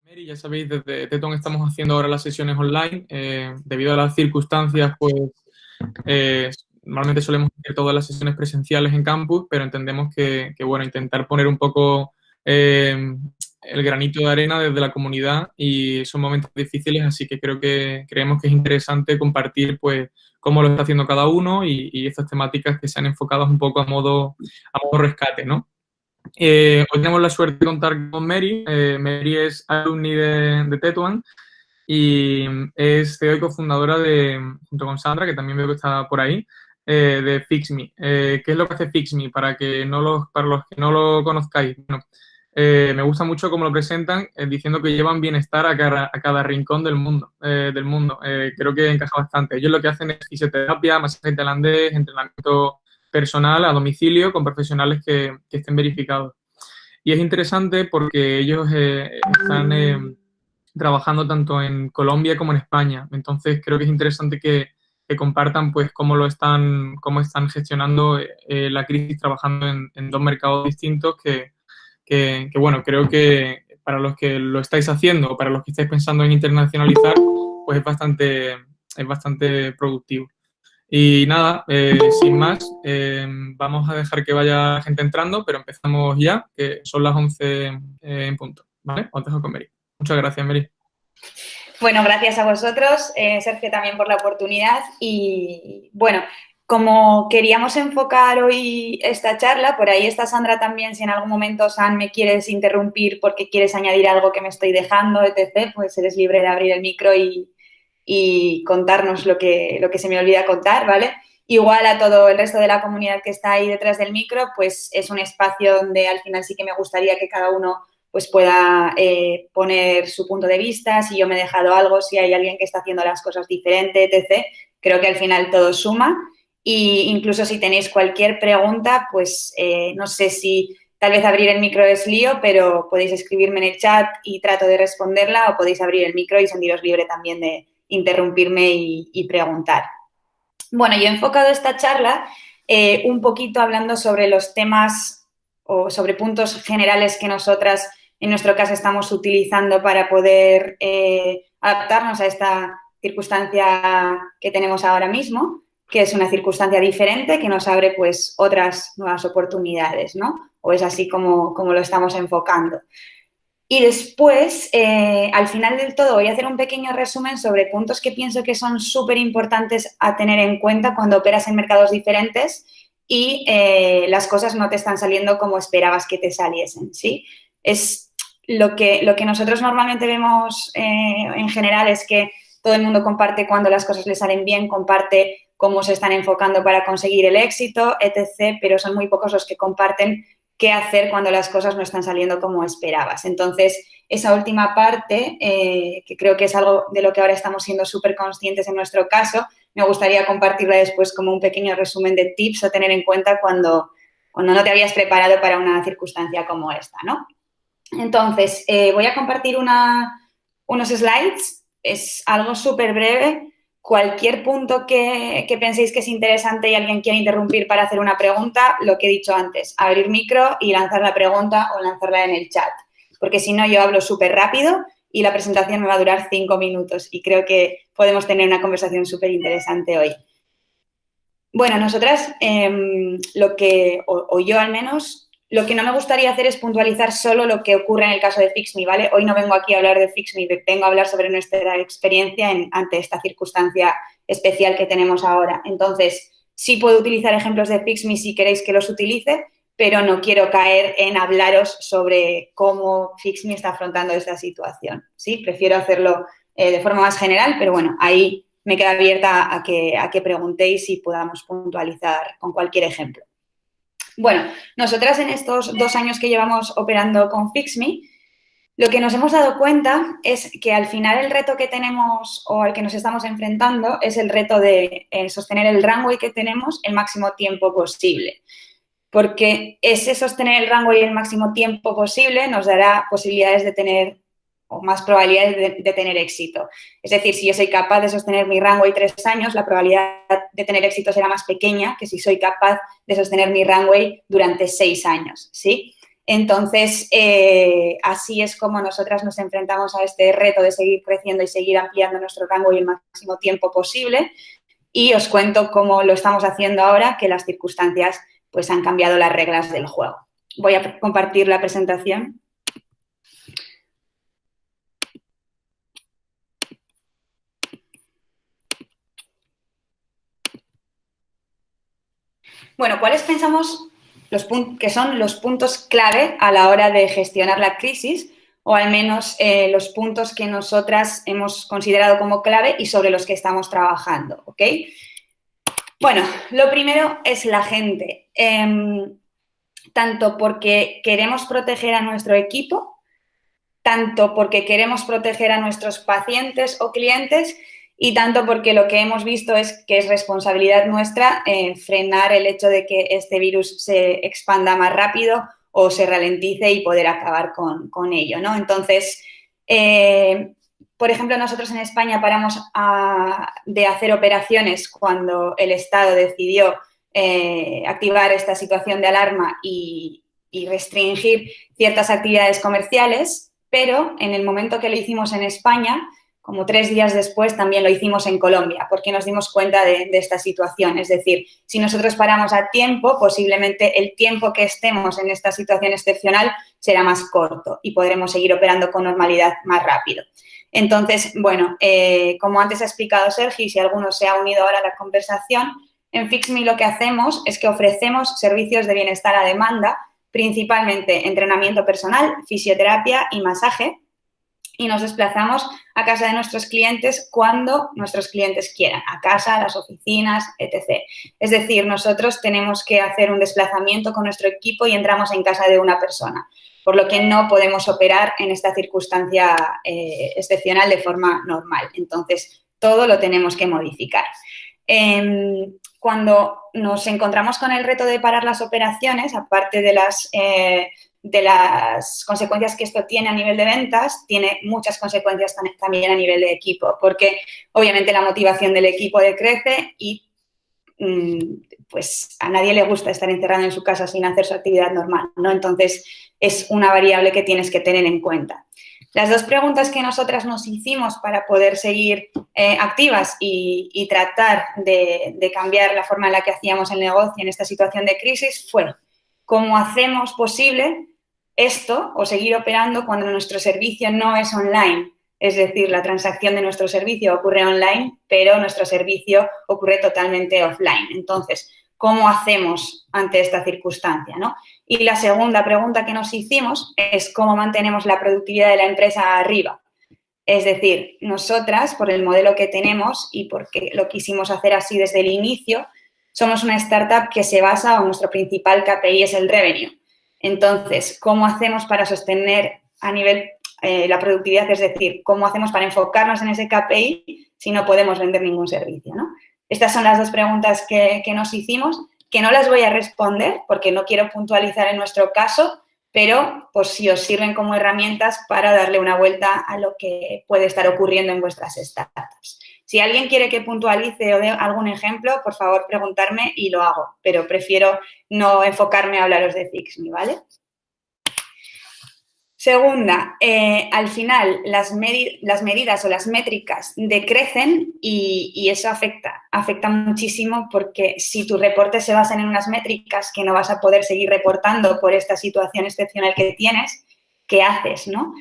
Mary, ya sabéis, desde Teton estamos haciendo ahora las sesiones online. Debido a las circunstancias, pues eh, normalmente solemos hacer todas las sesiones presenciales en campus, pero entendemos bueno, intentar poner un poco el granito de arena desde la comunidad y son momentos difíciles, así que creemos que es interesante compartir pues cómo lo está haciendo cada uno y estas temáticas que se han enfocado un poco a modo rescate, ¿no? Hoy tenemos la suerte de contar con Mary. Mary es alumni de Tetuan y es CEO y cofundadora junto con Sandra, que también veo que está por ahí, de FixMe. ¿Qué es lo que hace FixMe? Para los que no lo conozcáis. Bueno, me gusta mucho cómo lo presentan, diciendo que llevan bienestar a cada rincón del mundo. Creo que encaja bastante. Ellos lo que hacen es fisioterapia, masaje tailandés, entrenamiento personal a domicilio con profesionales que estén verificados. Y es interesante porque ellos están trabajando tanto en Colombia como en España. Entonces creo que es interesante que compartan pues cómo están gestionando la crisis trabajando en dos mercados distintos bueno, creo que para los que lo estáis haciendo o para los que estáis pensando en internacionalizar, pues es bastante productivo. Y nada, sin más, vamos a dejar que vaya gente entrando, pero empezamos ya, que son las 11 en punto, ¿vale? Os dejo con Mary. Muchas gracias, Mary. Bueno, gracias a vosotros, Sergio, también por la oportunidad. Y bueno, como queríamos enfocar hoy esta charla, por ahí está Sandra también, si en algún momento, San, me quieres interrumpir porque quieres añadir algo que me estoy dejando, etc., pues eres libre de abrir el micro y contarnos lo que se me olvida contar, ¿vale? Igual a todo el resto de la comunidad que está ahí detrás del micro, pues es un espacio donde al final sí que me gustaría que cada uno pues pueda poner su punto de vista, si yo me he dejado algo, si hay alguien que está haciendo las cosas diferente, etc. Creo que al final todo suma. Y incluso si tenéis cualquier pregunta, pues no sé si tal vez abrir el micro es lío, pero podéis escribirme en el chat y trato de responderla, o podéis abrir el micro y sentiros libre también de interrumpirme y preguntar. Bueno, yo he enfocado esta charla un poquito hablando sobre los temas o sobre puntos generales que nosotras, en nuestro caso, estamos utilizando para poder adaptarnos a esta circunstancia que tenemos ahora mismo, que es una circunstancia diferente que nos abre pues otras nuevas oportunidades, ¿no? O es así como lo estamos enfocando. Y después, al final del todo, voy a hacer un pequeño resumen sobre puntos que pienso que son súper importantes a tener en cuenta cuando operas en mercados diferentes y las cosas no te están saliendo como esperabas que te saliesen, ¿sí? Es lo que nosotros normalmente vemos en general es que todo el mundo comparte cuando las cosas le salen bien, comparte cómo se están enfocando para conseguir el éxito, etc., pero son muy pocos los que comparten qué hacer cuando las cosas no están saliendo como esperabas. Entonces, esa última parte, que creo que es algo de lo que ahora estamos siendo súper conscientes en nuestro caso, me gustaría compartirla después como un pequeño resumen de tips a tener en cuenta cuando no te habías preparado para una circunstancia como esta, ¿no? Entonces, voy a compartir unos slides. Es algo súper breve. Cualquier punto que penséis que es interesante y alguien quiera interrumpir para hacer una pregunta, lo que he dicho antes, abrir micro y lanzar la pregunta o lanzarla en el chat. Porque si no, yo hablo súper rápido y la presentación me va a durar 5 minutos y creo que podemos tener una conversación súper interesante hoy. Bueno, nosotras, o yo al menos, lo que no me gustaría hacer es puntualizar solo lo que ocurre en el caso de FixMe, ¿vale? Hoy no vengo aquí a hablar de FixMe, vengo a hablar sobre nuestra experiencia ante esta circunstancia especial que tenemos ahora. Entonces, sí puedo utilizar ejemplos de FixMe si queréis que los utilice, pero no quiero caer en hablaros sobre cómo FixMe está afrontando esta situación, ¿sí? Prefiero hacerlo de forma más general, pero bueno, ahí me queda abierta a que preguntéis y podamos puntualizar con cualquier ejemplo. Bueno, nosotras en estos 2 años que llevamos operando con FixMe, lo que nos hemos dado cuenta es que al final el reto que tenemos o al que nos estamos enfrentando es el reto de sostener el runway que tenemos el máximo tiempo posible. Porque ese sostener el runway el máximo tiempo posible nos dará posibilidades de tener o más probabilidades de tener éxito. Es decir, si yo soy capaz de sostener mi runway 3 años, la probabilidad de tener éxito será más pequeña que si soy capaz de sostener mi runway durante 6 años, ¿sí? Entonces, así es como nosotras nos enfrentamos a este reto de seguir creciendo y seguir ampliando nuestro rango y el máximo tiempo posible. Y os cuento cómo lo estamos haciendo ahora, que las circunstancias pues han cambiado las reglas del juego. Voy a compartir la presentación. Bueno, ¿cuáles pensamos que son los puntos clave a la hora de gestionar la crisis? O al menos los puntos que nosotras hemos considerado como clave y sobre los que estamos trabajando, ¿ok? Bueno, lo primero es la gente. Tanto porque queremos proteger a nuestro equipo, tanto porque queremos proteger a nuestros pacientes o clientes y tanto porque lo que hemos visto es que es responsabilidad nuestra frenar el hecho de que este virus se expanda más rápido o se ralentice y poder acabar con ello, ¿no? Entonces, por ejemplo, nosotros en España paramos de hacer operaciones cuando el Estado decidió activar esta situación de alarma y restringir ciertas actividades comerciales, pero en el momento que lo hicimos en España, como 3 días después, también lo hicimos en Colombia, porque nos dimos cuenta de esta situación. Es decir, si nosotros paramos a tiempo, posiblemente el tiempo que estemos en esta situación excepcional será más corto y podremos seguir operando con normalidad más rápido. Entonces, bueno, como antes ha explicado Sergi, si alguno se ha unido ahora a la conversación, en FixMe lo que hacemos es que ofrecemos servicios de bienestar a demanda, principalmente entrenamiento personal, fisioterapia y masaje, y nos desplazamos a casa de nuestros clientes cuando nuestros clientes quieran, a casa, a las oficinas, etc. Es decir, nosotros tenemos que hacer un desplazamiento con nuestro equipo y entramos en casa de una persona, por lo que no podemos operar en esta circunstancia excepcional de forma normal. Entonces, todo lo tenemos que modificar. Cuando nos encontramos con el reto de parar las operaciones, aparte de las consecuencias que esto tiene a nivel de ventas, tiene muchas consecuencias también a nivel de equipo, porque obviamente la motivación del equipo decrece y pues a nadie le gusta estar encerrado en su casa sin hacer su actividad normal, ¿no? Entonces, es una variable que tienes que tener en cuenta. Las 2 preguntas que nosotras nos hicimos para poder seguir activas y tratar de cambiar la forma en la que hacíamos el negocio en esta situación de crisis fue ¿cómo hacemos posible esto o seguir operando cuando nuestro servicio no es online? Es decir, la transacción de nuestro servicio ocurre online, pero nuestro servicio ocurre totalmente offline. Entonces, ¿cómo hacemos ante esta circunstancia, ¿no? Y la segunda pregunta que nos hicimos es cómo mantenemos la productividad de la empresa arriba. Es decir, nosotras, por el modelo que tenemos y porque lo quisimos hacer así desde el inicio, somos una startup que se basa, o nuestro principal KPI es el revenue. Entonces, ¿cómo hacemos para sostener a nivel la productividad? Es decir, ¿cómo hacemos para enfocarnos en ese KPI si no podemos vender ningún servicio, ¿no? Estas son las 2 preguntas que nos hicimos, que no las voy a responder porque no quiero puntualizar en nuestro caso, pero pues si os sirven como herramientas para darle una vuelta a lo que puede estar ocurriendo en vuestras startups. Si alguien quiere que puntualice o dé algún ejemplo, por favor, preguntarme y lo hago, pero prefiero no enfocarme a hablaros de FixMe, ¿vale? Segunda, al final las medidas o las métricas decrecen y eso afecta muchísimo porque si tus reportes se basan en unas métricas que no vas a poder seguir reportando por esta situación excepcional que tienes, ¿qué haces, no?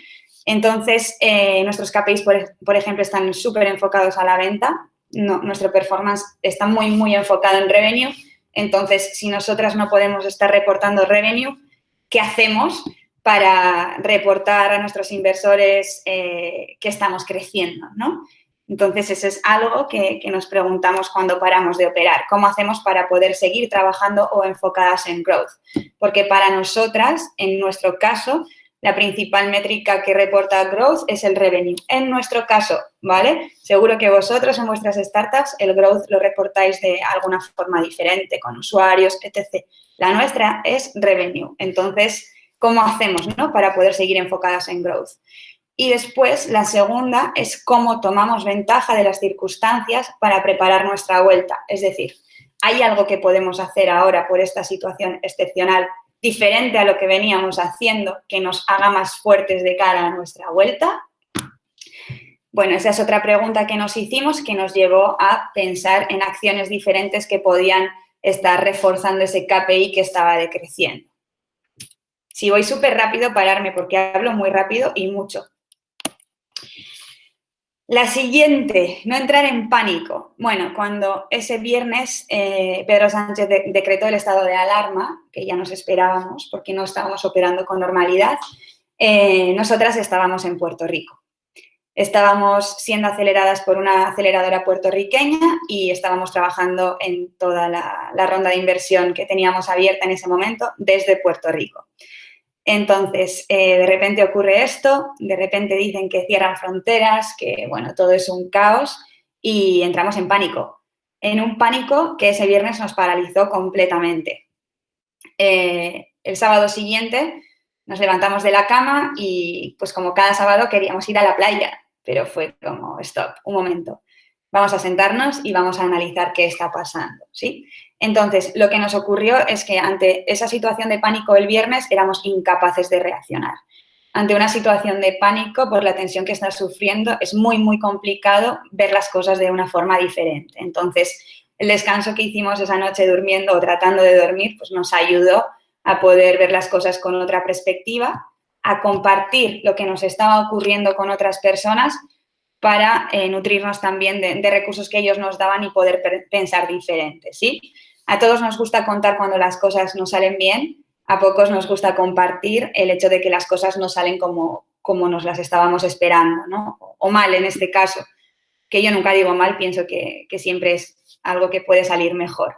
Entonces, nuestros KPIs, por ejemplo, están súper enfocados a la venta. Nuestro performance está muy, muy enfocado en revenue. Entonces, si nosotras no podemos estar reportando revenue, ¿qué hacemos para reportar a nuestros inversores que estamos creciendo, ¿no? Entonces, eso es algo que nos preguntamos cuando paramos de operar. ¿Cómo hacemos para poder seguir trabajando o enfocadas en growth? Porque para nosotras, en nuestro caso, la principal métrica que reporta growth es el revenue. En nuestro caso, ¿vale? Seguro que vosotros en vuestras startups el growth lo reportáis de alguna forma diferente, con usuarios, etc. La nuestra es revenue. Entonces, ¿cómo hacemos, ¿no? Para poder seguir enfocadas en growth? Y después, la segunda es cómo tomamos ventaja de las circunstancias para preparar nuestra vuelta. Es decir, ¿hay algo que podemos hacer ahora por esta situación excepcional diferente a lo que veníamos haciendo que nos haga más fuertes de cara a nuestra vuelta? Bueno, esa es otra pregunta que nos hicimos que nos llevó a pensar en acciones diferentes que podían estar reforzando ese KPI que estaba decreciendo. Si voy súper rápido, pararme porque hablo muy rápido y mucho. La siguiente, no entrar en pánico. Bueno, cuando ese viernes Pedro Sánchez decretó el estado de alarma, que ya nos esperábamos porque no estábamos operando con normalidad, nosotras estábamos en Puerto Rico. Estábamos siendo aceleradas por una aceleradora puertorriqueña y estábamos trabajando en toda la ronda de inversión que teníamos abierta en ese momento desde Puerto Rico. Entonces, de repente ocurre esto, de repente dicen que cierran fronteras, que, bueno, todo es un caos y entramos en pánico. En un pánico que ese viernes nos paralizó completamente. El sábado siguiente nos levantamos de la cama y, pues como cada sábado, queríamos ir a la playa, pero fue como, stop, un momento. Vamos a sentarnos y vamos a analizar qué está pasando, ¿sí? Entonces, lo que nos ocurrió es que ante esa situación de pánico el viernes éramos incapaces de reaccionar. Ante una situación de pánico por la tensión que estás sufriendo es muy, muy complicado ver las cosas de una forma diferente. Entonces, el descanso que hicimos esa noche durmiendo o tratando de dormir pues nos ayudó a poder ver las cosas con otra perspectiva, a compartir lo que nos estaba ocurriendo con otras personas para nutrirnos también de recursos que ellos nos daban y poder pensar diferente, ¿sí? A todos nos gusta contar cuando las cosas no salen bien, a pocos nos gusta compartir el hecho de que las cosas no salen como nos las estábamos esperando, ¿no? O mal en este caso, que yo nunca digo mal, pienso que siempre es algo que puede salir mejor,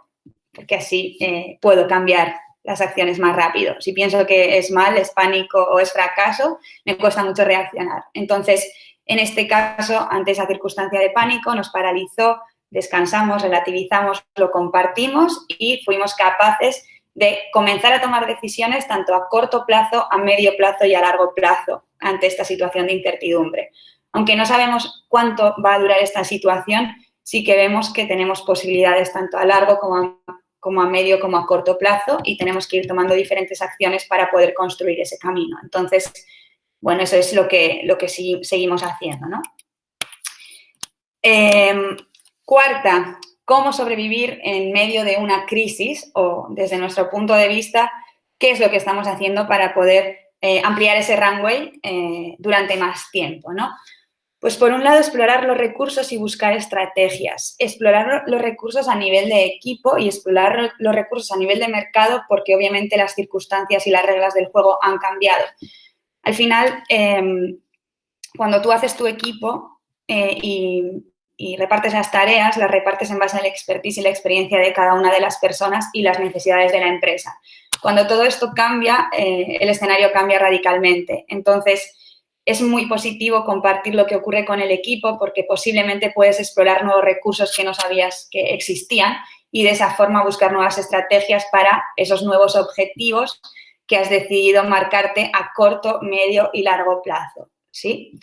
porque así puedo cambiar las acciones más rápido. Si pienso que es mal, es pánico o es fracaso, me cuesta mucho reaccionar. Entonces, en este caso, ante esa circunstancia de pánico, nos paralizó, descansamos, relativizamos, lo compartimos y fuimos capaces de comenzar a tomar decisiones tanto a corto plazo, a medio plazo y a largo plazo ante esta situación de incertidumbre. Aunque no sabemos cuánto va a durar esta situación, sí que vemos que tenemos posibilidades tanto a largo como a medio como a corto plazo y tenemos que ir tomando diferentes acciones para poder construir ese camino. Entonces, bueno, eso es lo que sí seguimos haciendo, ¿no? Cuarta, cómo sobrevivir en medio de una crisis o, desde nuestro punto de vista, qué es lo que estamos haciendo para poder ampliar ese runway durante más tiempo, ¿no? Pues, por un lado, explorar los recursos y buscar estrategias. Explorar los recursos a nivel de equipo y explorar los recursos a nivel de mercado porque, obviamente, las circunstancias y las reglas del juego han cambiado. Al final, cuando tú haces tu equipo y repartes las tareas, las repartes en base a la expertise y la experiencia de cada una de las personas y las necesidades de la empresa. Cuando todo esto cambia, el escenario cambia radicalmente. Entonces, es muy positivo compartir lo que ocurre con el equipo porque posiblemente puedes explorar nuevos recursos que no sabías que existían y de esa forma buscar nuevas estrategias para esos nuevos objetivos que has decidido marcarte a corto, medio y largo plazo, ¿sí?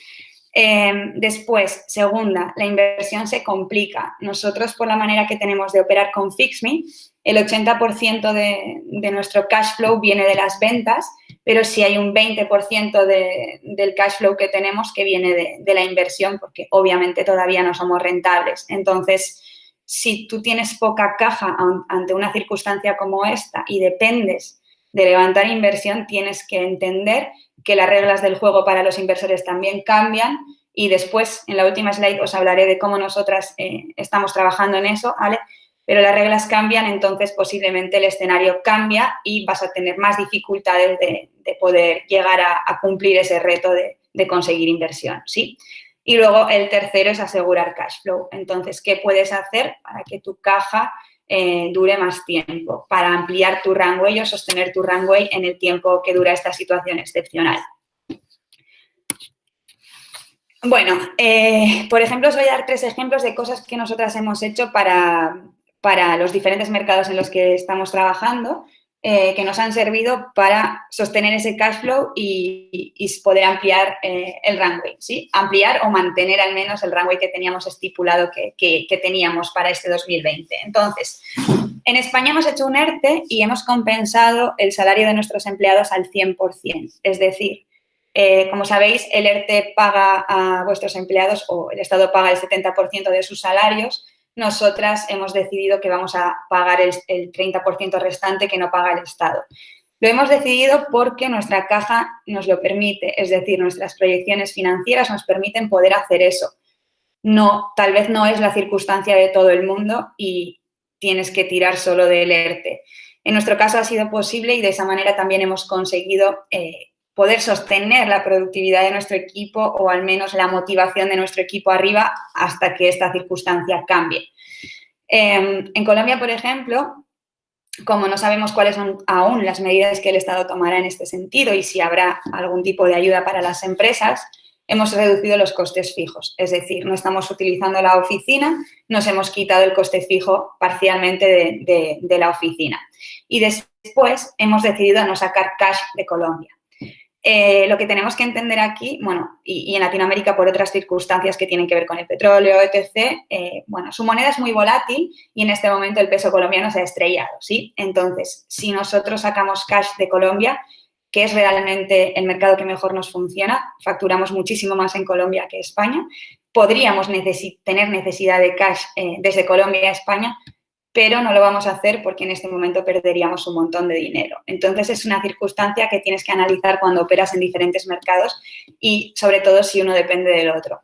Después, segunda, la inversión se complica. Nosotros, por la manera que tenemos de operar con Fixme, el 80% de nuestro cash flow viene de las ventas, pero sí hay un 20% del cash flow que tenemos que viene de la inversión, porque obviamente todavía no somos rentables. Entonces, si tú tienes poca caja ante una circunstancia como esta y dependes de levantar inversión, tienes que entender que las reglas del juego para los inversores también cambian y después, en la última slide, os hablaré de cómo nosotras estamos trabajando en eso, ¿vale? Pero las reglas cambian, entonces posiblemente el escenario cambia y vas a tener más dificultades de poder llegar a cumplir ese reto de conseguir inversión, ¿sí? Y luego el tercero es asegurar cash flow. Entonces, ¿qué puedes hacer para que tu caja dure más tiempo? Para ampliar tu runway o sostener tu runway en el tiempo que dura esta situación excepcional. Bueno, por ejemplo, os voy a dar 3 ejemplos de cosas que nosotras hemos hecho para los diferentes mercados en los que estamos trabajando, que nos han servido para sostener ese cash flow y poder ampliar el runway, ¿sí? Ampliar o mantener al menos el runway que teníamos estipulado que teníamos para este 2020. Entonces, En España hemos hecho un ERTE y hemos compensado el salario de nuestros empleados al 100%. Es decir, como sabéis, el ERTE paga a vuestros empleados o el Estado paga el 70% de sus salarios. Nosotras hemos decidido que vamos a pagar el 30% restante que no paga el Estado. Lo hemos decidido porque nuestra caja nos lo permite, es decir, nuestras proyecciones financieras nos permiten poder hacer eso. No, tal vez no es la circunstancia de todo el mundo y tienes que tirar solo del ERTE. En nuestro caso ha sido posible y de esa manera también hemos conseguido poder sostener la productividad de nuestro equipo o al menos la motivación de nuestro equipo arriba hasta que esta circunstancia cambie. En Colombia, por ejemplo, como no sabemos cuáles son aún las medidas que el Estado tomará en este sentido y si habrá algún tipo de ayuda para las empresas, hemos reducido los costes fijos. Es decir, no estamos utilizando la oficina, nos hemos quitado el coste fijo parcialmente de la oficina. Y después hemos decidido no sacar cash de Colombia. Lo que tenemos que entender aquí, bueno, y en Latinoamérica por otras circunstancias que tienen que ver con el petróleo, etc., bueno, su moneda es muy volátil y en este momento el peso colombiano se ha estrellado, ¿sí? Entonces, si nosotros sacamos cash de Colombia, que es realmente el mercado que mejor nos funciona, facturamos muchísimo más en Colombia que España, podríamos tener necesidad de cash desde Colombia a España, pero no lo vamos a hacer porque en este momento perderíamos un montón de dinero. Entonces, es una circunstancia que tienes que analizar cuando operas en diferentes mercados y, sobre todo, si uno depende del otro.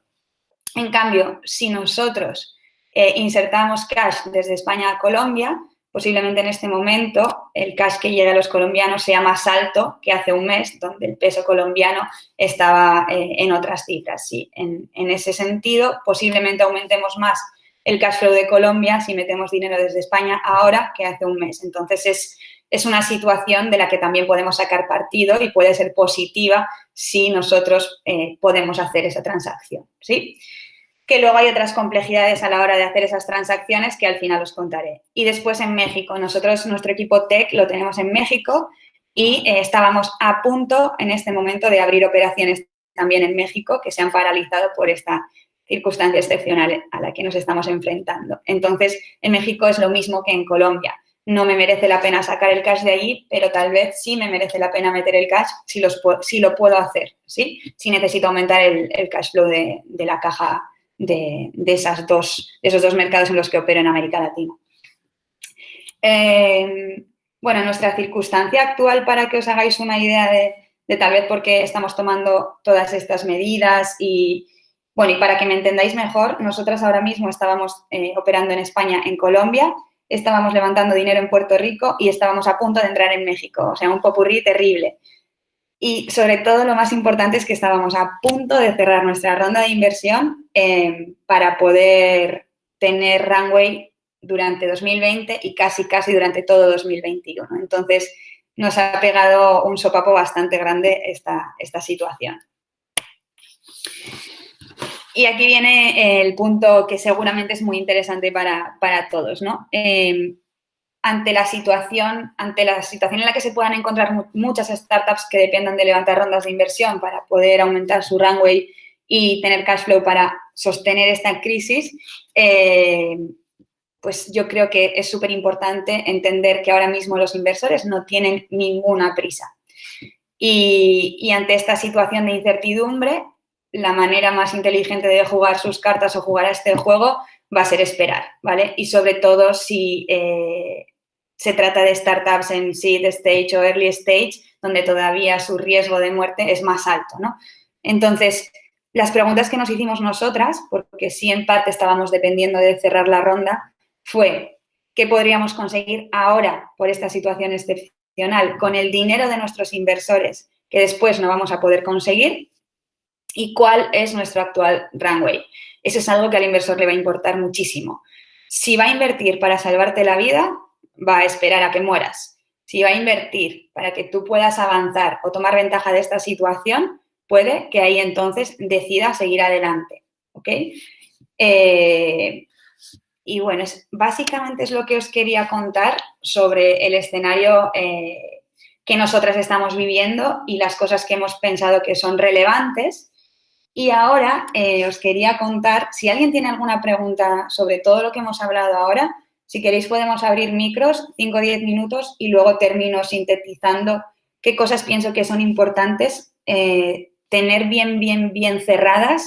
En cambio, si nosotros insertamos cash desde España a Colombia, posiblemente en este momento el cash que llega a los colombianos sea más alto que hace un mes, donde el peso colombiano estaba en otras cifras. Sí, en ese sentido, posiblemente aumentemos más el cash flow de Colombia si metemos dinero desde España ahora que hace un mes. Entonces, es una situación de la que también podemos sacar partido y puede ser positiva si nosotros podemos hacer esa transacción, ¿sí? Que luego hay otras complejidades a la hora de hacer esas transacciones que al final os contaré. Y después en México. Nosotros, nuestro equipo tech lo tenemos en México y estábamos a punto en este momento de abrir operaciones también en México que se han paralizado por esta circunstancia excepcional a la que nos estamos enfrentando. Entonces, en México es lo mismo que en Colombia. No me merece la pena sacar el cash de allí, pero tal vez sí me merece la pena meter el cash si lo puedo hacer, ¿sí? Si necesito aumentar el cash flow de la caja de esos dos mercados en los que opero en América Latina. Bueno, nuestra circunstancia actual, para que os hagáis una idea de tal vez por qué estamos tomando todas estas medidas y, bueno, y para que me entendáis mejor, nosotras ahora mismo estábamos operando en España, en Colombia, estábamos levantando dinero en Puerto Rico y estábamos a punto de entrar en México, o sea, un popurrí terrible. Y sobre todo lo más importante es que estábamos a punto de cerrar nuestra ronda de inversión para poder tener runway durante 2020 y casi durante todo 2021. Entonces, nos ha pegado un sopapo bastante grande esta situación. Y aquí viene el punto que seguramente es muy interesante para todos, ¿no? Ante la situación en la que se puedan encontrar muchas startups que dependan de levantar rondas de inversión para poder aumentar su runway y tener cash flow para sostener esta crisis, pues yo creo que es súper importante entender que ahora mismo los inversores no tienen ninguna prisa. Y ante esta situación de incertidumbre, la manera más inteligente de jugar sus cartas o jugar a este juego va a ser esperar, ¿vale? Y sobre todo si se trata de startups en seed stage o early stage, donde todavía su riesgo de muerte es más alto, ¿no? Entonces, las preguntas que nos hicimos nosotras, porque sí en parte estábamos dependiendo de cerrar la ronda, fue ¿qué podríamos conseguir ahora por esta situación excepcional con el dinero de nuestros inversores que después no vamos a poder conseguir? ¿Y cuál es nuestro actual runway? Eso es algo que al inversor le va a importar muchísimo. Si va a invertir para salvarte la vida, va a esperar a que mueras. Si va a invertir para que tú puedas avanzar o tomar ventaja de esta situación, puede que ahí entonces decida seguir adelante, ¿ok? Y bueno, básicamente es lo que os quería contar sobre el escenario que nosotras estamos viviendo y las cosas que hemos pensado que son relevantes. Y ahora os quería contar, si alguien tiene alguna pregunta sobre todo lo que hemos hablado ahora, Si queréis podemos abrir micros, 5 o 10 minutos, y luego termino sintetizando qué cosas pienso que son importantes tener bien cerradas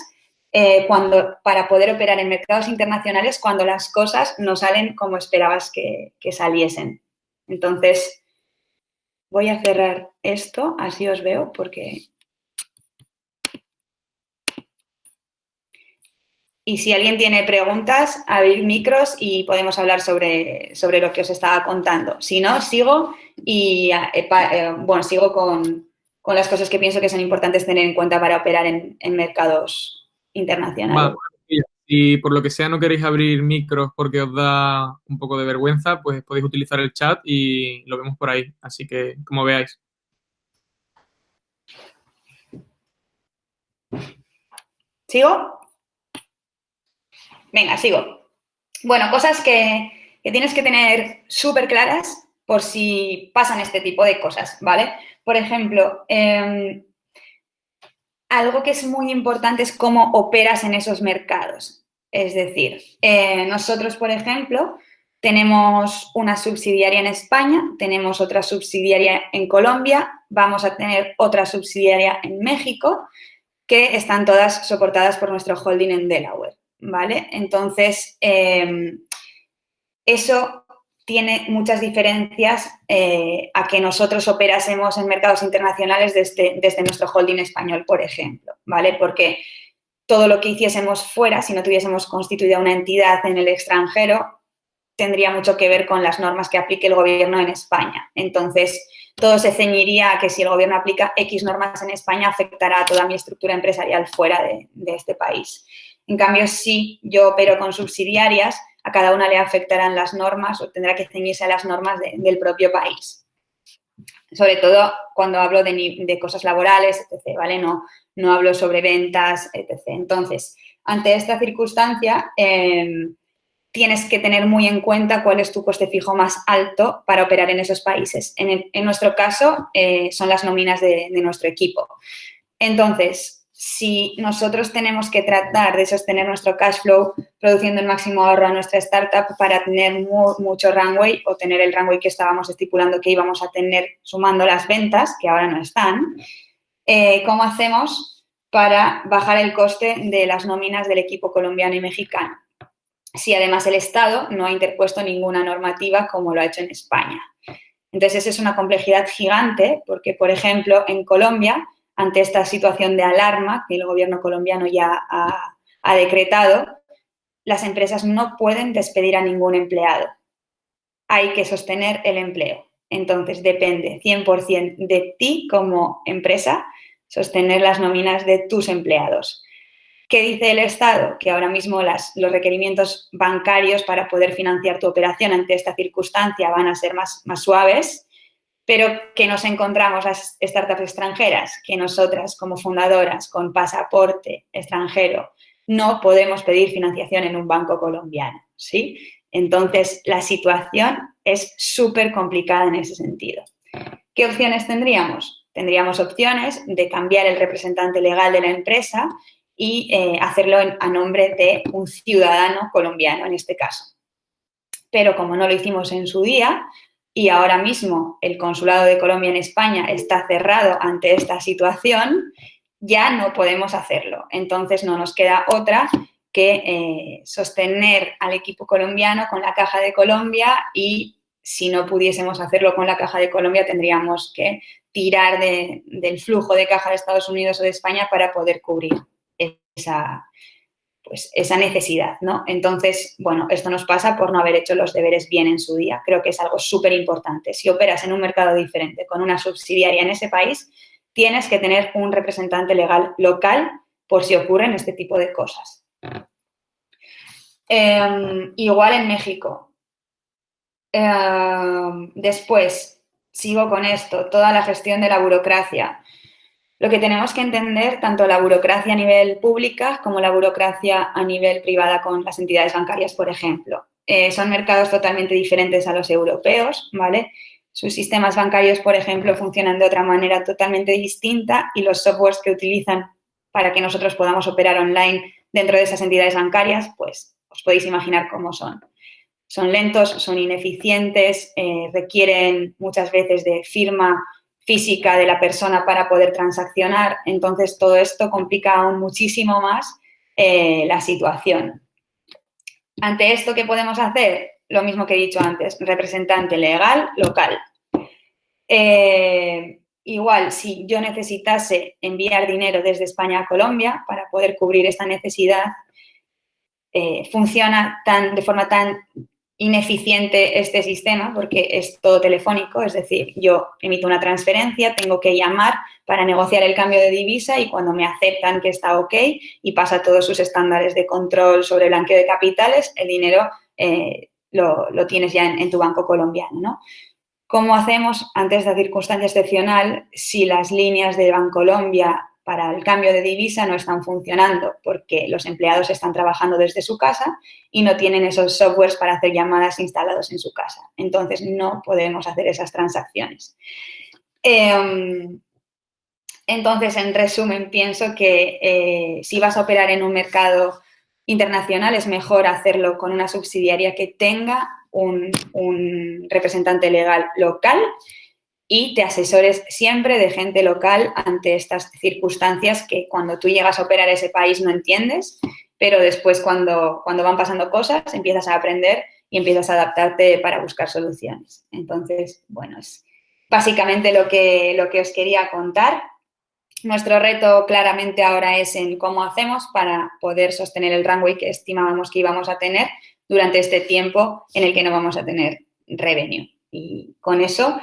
para poder operar en mercados internacionales cuando las cosas no salen como esperabas que saliesen. Entonces, voy a cerrar esto, así os veo, porque... Y si alguien tiene preguntas, abrir micros y podemos hablar sobre lo que os estaba contando. Si no, sigo y, sigo con las cosas que pienso que son importantes tener en cuenta para operar en mercados internacionales. Vale, si por lo que sea no queréis abrir micros porque os da un poco de vergüenza, pues podéis utilizar el chat y lo vemos por ahí. Así que, como veáis. ¿Sigo? Venga, sigo. Bueno, cosas que tienes que tener súper claras por si pasan este tipo de cosas, ¿vale? Por ejemplo, algo que es muy importante es cómo operas en esos mercados. Es decir, nosotros, por ejemplo, tenemos una subsidiaria en España, tenemos otra subsidiaria en Colombia, vamos a tener otra subsidiaria en México, que están todas soportadas por nuestro holding en Delaware, ¿vale? Entonces, eso tiene muchas diferencias a que nosotros operásemos en mercados internacionales desde nuestro holding español, por ejemplo, ¿vale? Porque todo lo que hiciésemos fuera, si no tuviésemos constituida una entidad en el extranjero, tendría mucho que ver con las normas que aplique el gobierno en España. Entonces, todo se ceñiría a que si el gobierno aplica X normas en España, afectará a toda mi estructura empresarial fuera de este país. En cambio, si yo opero con subsidiarias, a cada una le afectarán las normas o tendrá que ceñirse a las normas del propio país. Sobre todo cuando hablo de cosas laborales, etc., ¿vale? No hablo sobre ventas, etc. Entonces, ante esta circunstancia, tienes que tener muy en cuenta cuál es tu coste fijo más alto para operar en esos países. En nuestro caso, son las nóminas de nuestro equipo. Entonces, si nosotros tenemos que tratar de sostener nuestro cash flow produciendo el máximo ahorro a nuestra startup para tener mucho runway o tener el runway que estábamos estipulando que íbamos a tener sumando las ventas, que ahora no están, ¿cómo hacemos para bajar el coste de las nóminas del equipo colombiano y mexicano? Si además el Estado no ha interpuesto ninguna normativa como lo ha hecho en España. Entonces, es una complejidad gigante porque, por ejemplo, en Colombia, ante esta situación de alarma que el gobierno colombiano ya ha decretado, las empresas no pueden despedir a ningún empleado. Hay que sostener el empleo. Entonces, depende 100% de ti como empresa sostener las nóminas de tus empleados. ¿Qué dice el Estado? Que ahora mismo los requerimientos bancarios para poder financiar tu operación ante esta circunstancia van a ser más suaves, pero que nos encontramos las startups extranjeras, que nosotras como fundadoras con pasaporte extranjero no podemos pedir financiación en un banco colombiano, ¿sí? Entonces, la situación es súper complicada en ese sentido. ¿Qué opciones tendríamos? Tendríamos opciones de cambiar el representante legal de la empresa y hacerlo a nombre de un ciudadano colombiano en este caso. Pero como no lo hicimos en su día y ahora mismo el Consulado de Colombia en España está cerrado ante esta situación, ya no podemos hacerlo. Entonces no nos queda otra que sostener al equipo colombiano con la Caja de Colombia y si no pudiésemos hacerlo con la Caja de Colombia tendríamos que tirar del flujo de caja de Estados Unidos o de España para poder cubrir esa necesidad, ¿no? Entonces, bueno, esto nos pasa por no haber hecho los deberes bien en su día. Creo que es algo súper importante. Si operas en un mercado diferente con una subsidiaria en ese país, tienes que tener un representante legal local por si ocurren este tipo de cosas. Igual en México. Después, sigo con esto, toda la gestión de la burocracia. Lo que tenemos que entender, tanto la burocracia a nivel pública como la burocracia a nivel privada con las entidades bancarias, por ejemplo. Son mercados totalmente diferentes a los europeos, ¿vale? Sus sistemas bancarios, por ejemplo, funcionan de otra manera totalmente distinta y los softwares que utilizan para que nosotros podamos operar online dentro de esas entidades bancarias, pues os podéis imaginar cómo son. son lentos, son ineficientes, requieren muchas veces de firma física de la persona para poder transaccionar. Entonces, todo esto complica aún muchísimo más la situación. Ante esto, ¿qué podemos hacer? Lo mismo que he dicho antes, representante legal local. Igual, si yo necesitase enviar dinero desde España a Colombia para poder cubrir esta necesidad, funciona de forma tan ineficiente este sistema porque es todo telefónico, es decir, yo emito una transferencia, tengo que llamar para negociar el cambio de divisa y cuando me aceptan que está ok y pasa todos sus estándares de control sobre blanqueo de capitales, el dinero lo tienes ya en tu banco colombiano, ¿no? ¿Cómo hacemos ante esta circunstancia excepcional si las líneas de Bancolombia para el cambio de divisa no están funcionando porque los empleados están trabajando desde su casa y no tienen esos softwares para hacer llamadas instalados en su casa? Entonces, no podemos hacer esas transacciones. Entonces, en resumen, pienso que si vas a operar en un mercado internacional es mejor hacerlo con una subsidiaria que tenga un representante legal local y te asesores siempre de gente local ante estas circunstancias que cuando tú llegas a operar ese país no entiendes, pero después cuando van pasando cosas empiezas a aprender y empiezas a adaptarte para buscar soluciones. Entonces, bueno, es básicamente lo que os quería contar. Nuestro reto claramente ahora es en cómo hacemos para poder sostener el runway que estimábamos que íbamos a tener durante este tiempo en el que no vamos a tener revenue. Y con eso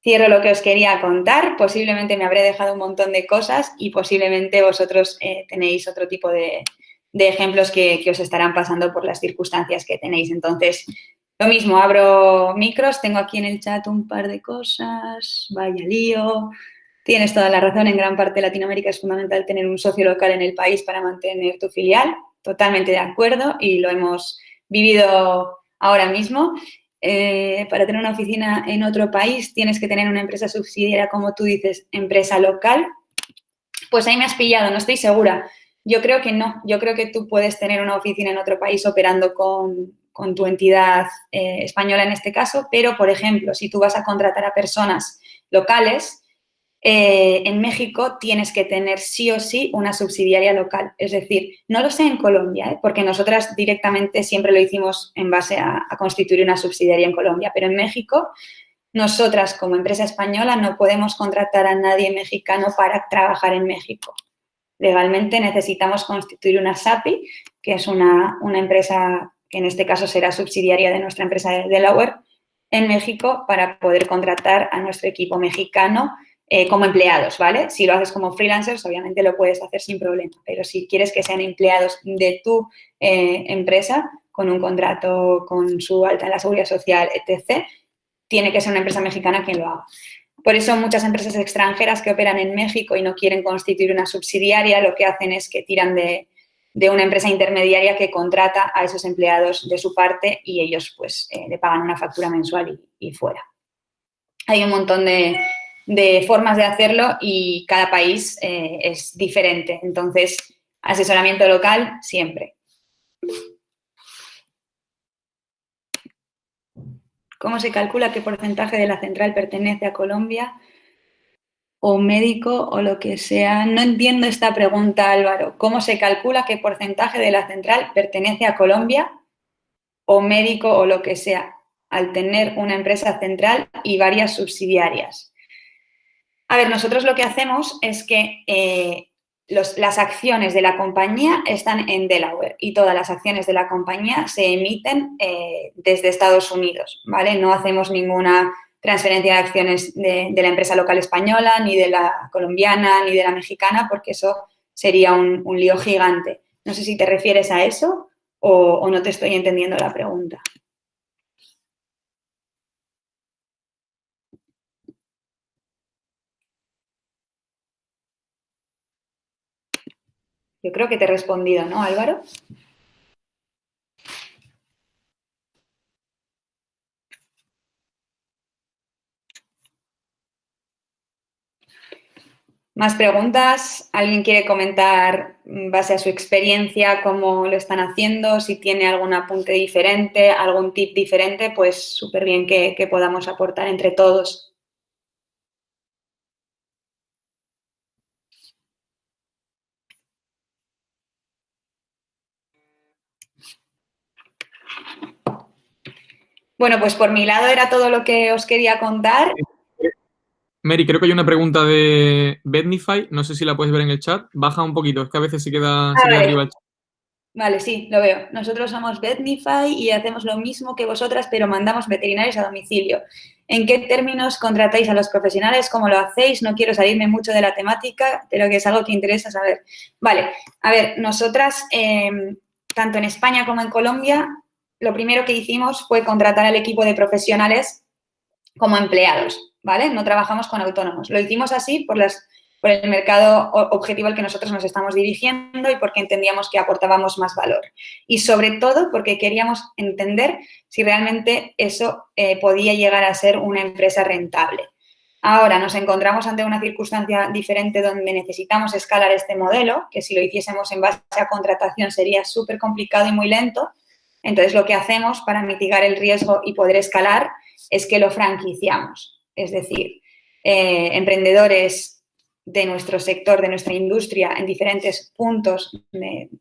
cierro lo que os quería contar. Posiblemente me habré dejado un montón de cosas y posiblemente vosotros tenéis otro tipo de ejemplos que os estarán pasando por las circunstancias que tenéis. Entonces, lo mismo, abro micros, tengo aquí en el chat un par de cosas, vaya lío. Tienes toda la razón, en gran parte de Latinoamérica es fundamental tener un socio local en el país para mantener tu filial, totalmente de acuerdo y lo hemos vivido ahora mismo. Para tener una oficina en otro país tienes que tener una empresa subsidiaria, como tú dices, empresa local. Pues ahí me has pillado, no estoy segura. Yo creo que no, yo creo que tú puedes tener una oficina en otro país operando con tu entidad española en este caso, pero, por ejemplo, si tú vas a contratar a personas locales, en México tienes que tener sí o sí una subsidiaria local. Es decir, no lo sé en Colombia, porque nosotras directamente siempre lo hicimos en base a constituir una subsidiaria en Colombia, pero en México, nosotras como empresa española no podemos contratar a nadie mexicano para trabajar en México. Legalmente necesitamos constituir una SAPI, que es una empresa que en este caso será subsidiaria de nuestra empresa de Delaware en México para poder contratar a nuestro equipo mexicano como empleados, ¿vale? Si lo haces como freelancers, obviamente lo puedes hacer sin problema, pero si quieres que sean empleados de tu empresa con un contrato con su alta en la seguridad social, etc., tiene que ser una empresa mexicana quien lo haga. Por eso muchas empresas extranjeras que operan en México y no quieren constituir una subsidiaria, lo que hacen es que tiran de una empresa intermediaria que contrata a esos empleados de su parte y ellos pues le pagan una factura mensual y fuera. Hay un montón de formas de hacerlo y cada país es diferente. Entonces, asesoramiento local siempre. ¿Cómo se calcula qué porcentaje de la central pertenece a Colombia o médico o lo que sea? No entiendo esta pregunta, Álvaro. ¿Cómo se calcula qué porcentaje de la central pertenece a Colombia o médico o lo que sea al tener una empresa central y varias subsidiarias? A ver, nosotros lo que hacemos es que las acciones de la compañía están en Delaware y todas las acciones de la compañía se emiten desde Estados Unidos, ¿vale? No hacemos ninguna transferencia de acciones de la empresa local española, ni de la colombiana, ni de la mexicana, porque eso sería un lío gigante. No sé si te refieres a eso o no te estoy entendiendo la pregunta. Yo creo que te he respondido, ¿no, Álvaro? ¿Más preguntas? ¿Alguien quiere comentar, base a su experiencia, cómo lo están haciendo? Si tiene algún apunte diferente, algún tip diferente, pues súper bien que podamos aportar entre todos. Bueno, pues por mi lado era todo lo que os quería contar. Mary, creo que hay una pregunta de Bednify, no sé si la puedes ver en el chat. Baja un poquito, es que a veces se queda arriba el chat. Vale, sí, lo veo. Nosotros somos Vetnify y hacemos lo mismo que vosotras, pero mandamos veterinarios a domicilio. ¿En qué términos contratáis a los profesionales? ¿Cómo lo hacéis? No quiero salirme mucho de la temática, pero que es algo que interesa saber. Vale, a ver, nosotras, tanto en España como en Colombia, lo primero que hicimos fue contratar al equipo de profesionales como empleados, ¿vale? No trabajamos con autónomos. Lo hicimos así por el mercado objetivo al que nosotros nos estamos dirigiendo y porque entendíamos que aportábamos más valor. Y sobre todo porque queríamos entender si realmente eso podía llegar a ser una empresa rentable. Ahora nos encontramos ante una circunstancia diferente donde necesitamos escalar este modelo, que si lo hiciésemos en base a contratación sería súper complicado y muy lento. Entonces, lo que hacemos para mitigar el riesgo y poder escalar es que lo franquiciamos. Es decir, emprendedores de nuestro sector, de nuestra industria, en diferentes puntos,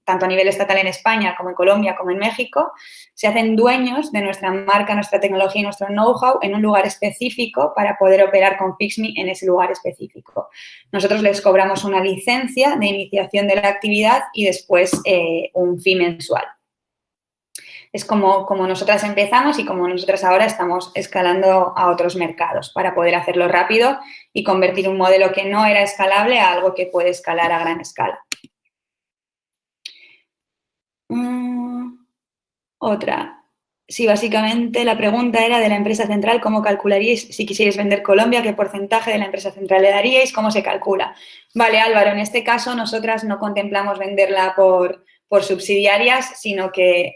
tanto a nivel estatal en España como en Colombia como en México, se hacen dueños de nuestra marca, nuestra tecnología y nuestro know-how en un lugar específico para poder operar con Fixme en ese lugar específico. Nosotros les cobramos una licencia de iniciación de la actividad y después un fee mensual. Es como nosotras empezamos y como nosotras ahora estamos escalando a otros mercados para poder hacerlo rápido y convertir un modelo que no era escalable a algo que puede escalar a gran escala. Otra. Sí, básicamente la pregunta era de la empresa central, ¿cómo calcularíais si quisierais vender Colombia? ¿Qué porcentaje de la empresa central le daríais? ¿Cómo se calcula? Vale, Álvaro, en este caso nosotras no contemplamos venderla por subsidiarias, sino que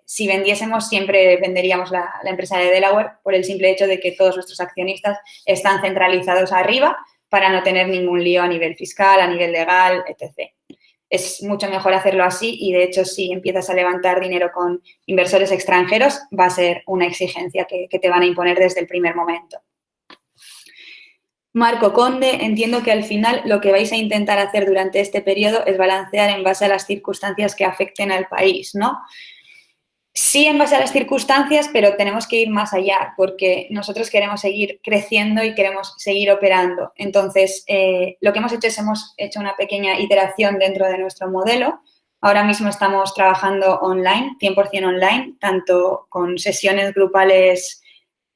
si vendiésemos siempre venderíamos la empresa de Delaware por el simple hecho de que todos nuestros accionistas están centralizados arriba para no tener ningún lío a nivel fiscal, a nivel legal, etc. Es mucho mejor hacerlo así y, de hecho, si empiezas a levantar dinero con inversores extranjeros, va a ser una exigencia que te van a imponer desde el primer momento. Marco Conde, entiendo que al final lo que vais a intentar hacer durante este periodo es balancear en base a las circunstancias que afecten al país, ¿no? Sí, en base a las circunstancias, pero tenemos que ir más allá porque nosotros queremos seguir creciendo y queremos seguir operando. Entonces, lo que hemos hecho es hemos hecho una pequeña iteración dentro de nuestro modelo. Ahora mismo estamos trabajando online, 100% online, tanto con sesiones grupales,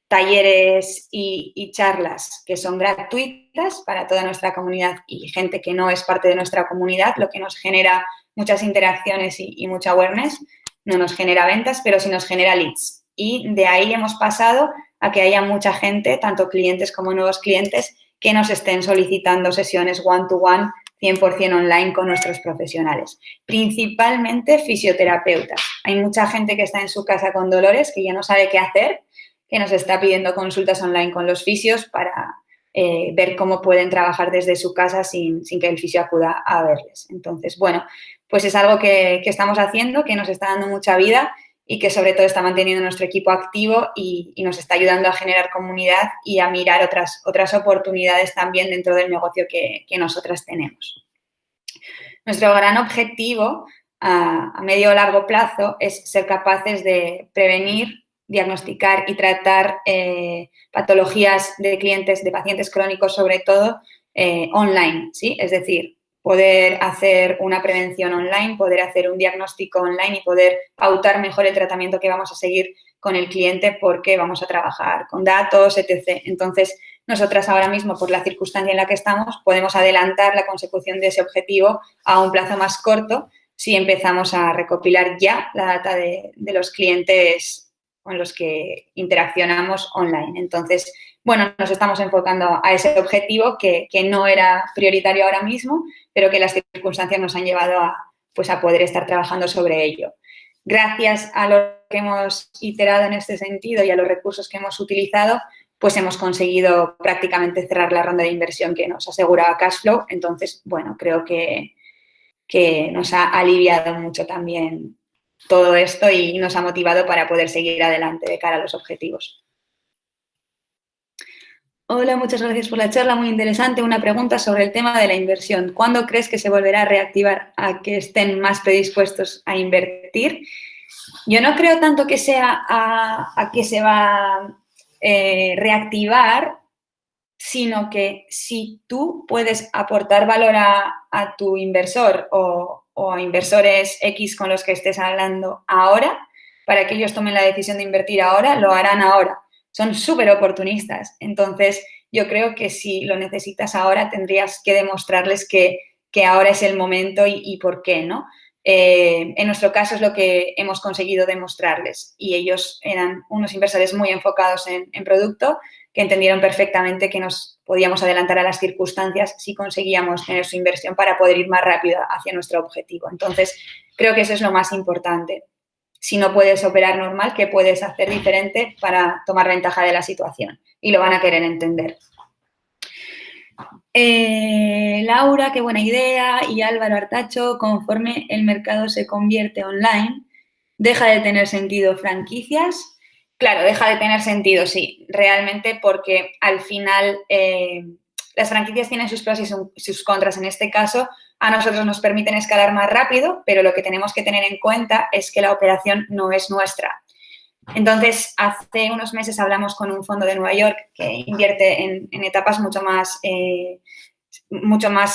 talleres y charlas que son gratuitas para toda nuestra comunidad y gente que no es parte de nuestra comunidad, lo que nos genera muchas interacciones y mucha awareness. No nos genera ventas, pero sí nos genera leads. Y de ahí hemos pasado a que haya mucha gente, tanto clientes como nuevos clientes, que nos estén solicitando sesiones one-to-one 100% online con nuestros profesionales. Principalmente fisioterapeutas. Hay mucha gente que está en su casa con dolores, que ya no sabe qué hacer, que nos está pidiendo consultas online con los fisios para ver cómo pueden trabajar desde su casa sin que el fisio acuda a verles. Entonces, bueno, pues es algo que estamos haciendo, que nos está dando mucha vida y que sobre todo está manteniendo nuestro equipo activo y nos está ayudando a generar comunidad y a mirar otras oportunidades también dentro del negocio que nosotras tenemos. Nuestro gran objetivo a medio o largo plazo es ser capaces de prevenir, diagnosticar y tratar patologías de clientes, de pacientes crónicos sobre todo, online, ¿sí? Es decir, poder hacer una prevención online, poder hacer un diagnóstico online y poder pautar mejor el tratamiento que vamos a seguir con el cliente porque vamos a trabajar con datos, etc. Entonces, nosotras ahora mismo, por la circunstancia en la que estamos, podemos adelantar la consecución de ese objetivo a un plazo más corto si empezamos a recopilar ya la data de los clientes con los que interaccionamos online. Entonces, bueno, nos estamos enfocando a ese objetivo que no era prioritario ahora mismo, pero que las circunstancias nos han llevado a poder estar trabajando sobre ello. Gracias a lo que hemos iterado en este sentido y a los recursos que hemos utilizado, pues hemos conseguido prácticamente cerrar la ronda de inversión que nos aseguraba cash flow. Entonces, bueno, creo que nos ha aliviado mucho también todo esto y nos ha motivado para poder seguir adelante de cara a los objetivos. Hola, muchas gracias por la charla, muy interesante. Una pregunta sobre el tema de la inversión. ¿Cuándo crees que se volverá a reactivar a que estén más predispuestos a invertir? Yo no creo tanto que sea a que se va a reactivar, sino que si tú puedes aportar valor a tu inversor o a inversores X con los que estés hablando ahora, para que ellos tomen la decisión de invertir ahora, lo harán ahora. Son súper oportunistas. Entonces, yo creo que si lo necesitas ahora, tendrías que demostrarles que ahora es el momento y por qué, ¿no? En nuestro caso es lo que hemos conseguido demostrarles y ellos eran unos inversores muy enfocados en producto, que entendieron perfectamente que nos podíamos adelantar a las circunstancias si conseguíamos tener su inversión para poder ir más rápido hacia nuestro objetivo. Entonces, creo que eso es lo más importante. Si no puedes operar normal, ¿qué puedes hacer diferente para tomar ventaja de la situación? Y lo van a querer entender. Laura, qué buena idea. Y Álvaro Artacho, conforme el mercado se convierte online, ¿deja de tener sentido franquicias? Claro, deja de tener sentido, sí, realmente, porque al final las franquicias tienen sus pros y sus contras. En este caso, a nosotros nos permiten escalar más rápido, pero lo que tenemos que tener en cuenta es que la operación no es nuestra. Entonces, hace unos meses hablamos con un fondo de Nueva York que invierte en etapas mucho más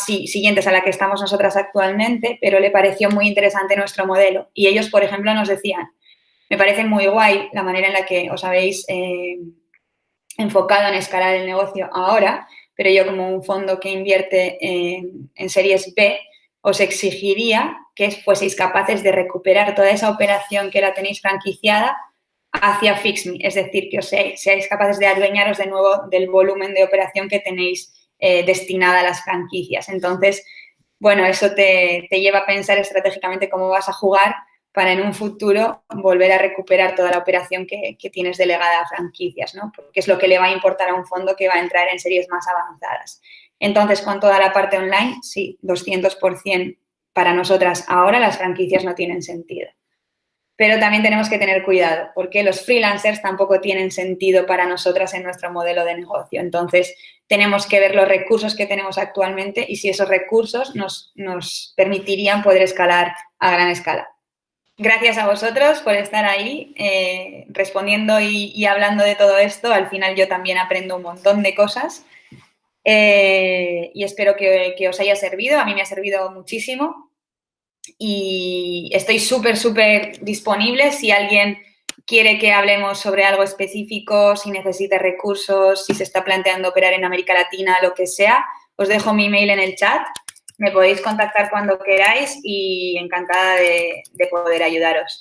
siguientes a la que estamos nosotras actualmente, pero le pareció muy interesante nuestro modelo. Y ellos, por ejemplo, nos decían: me parece muy guay la manera en la que os habéis enfocado en escalar el negocio ahora, pero yo, como un fondo que invierte en series B, os exigiría que fueseis capaces de recuperar toda esa operación que la tenéis franquiciada hacia FixMe, es decir, que seáis capaces de adueñaros de nuevo del volumen de operación que tenéis destinada a las franquicias. Entonces, bueno, eso te lleva a pensar estratégicamente cómo vas a jugar para en un futuro volver a recuperar toda la operación que tienes delegada a franquicias, ¿no? Porque es lo que le va a importar a un fondo que va a entrar en series más avanzadas. Entonces, con toda la parte online, sí, 200% para nosotras. Ahora las franquicias no tienen sentido. Pero también tenemos que tener cuidado, porque los freelancers tampoco tienen sentido para nosotras en nuestro modelo de negocio. Entonces, tenemos que ver los recursos que tenemos actualmente y si esos recursos nos permitirían poder escalar a gran escala. Gracias a vosotros por estar ahí respondiendo y hablando de todo esto. Al final yo también aprendo un montón de cosas y espero que os haya servido. A mí me ha servido muchísimo y estoy súper disponible si alguien quiere que hablemos sobre algo específico, si necesita recursos, si se está planteando operar en América Latina, lo que sea. Os dejo mi email en el chat. Me podéis contactar cuando queráis y encantada de poder ayudaros.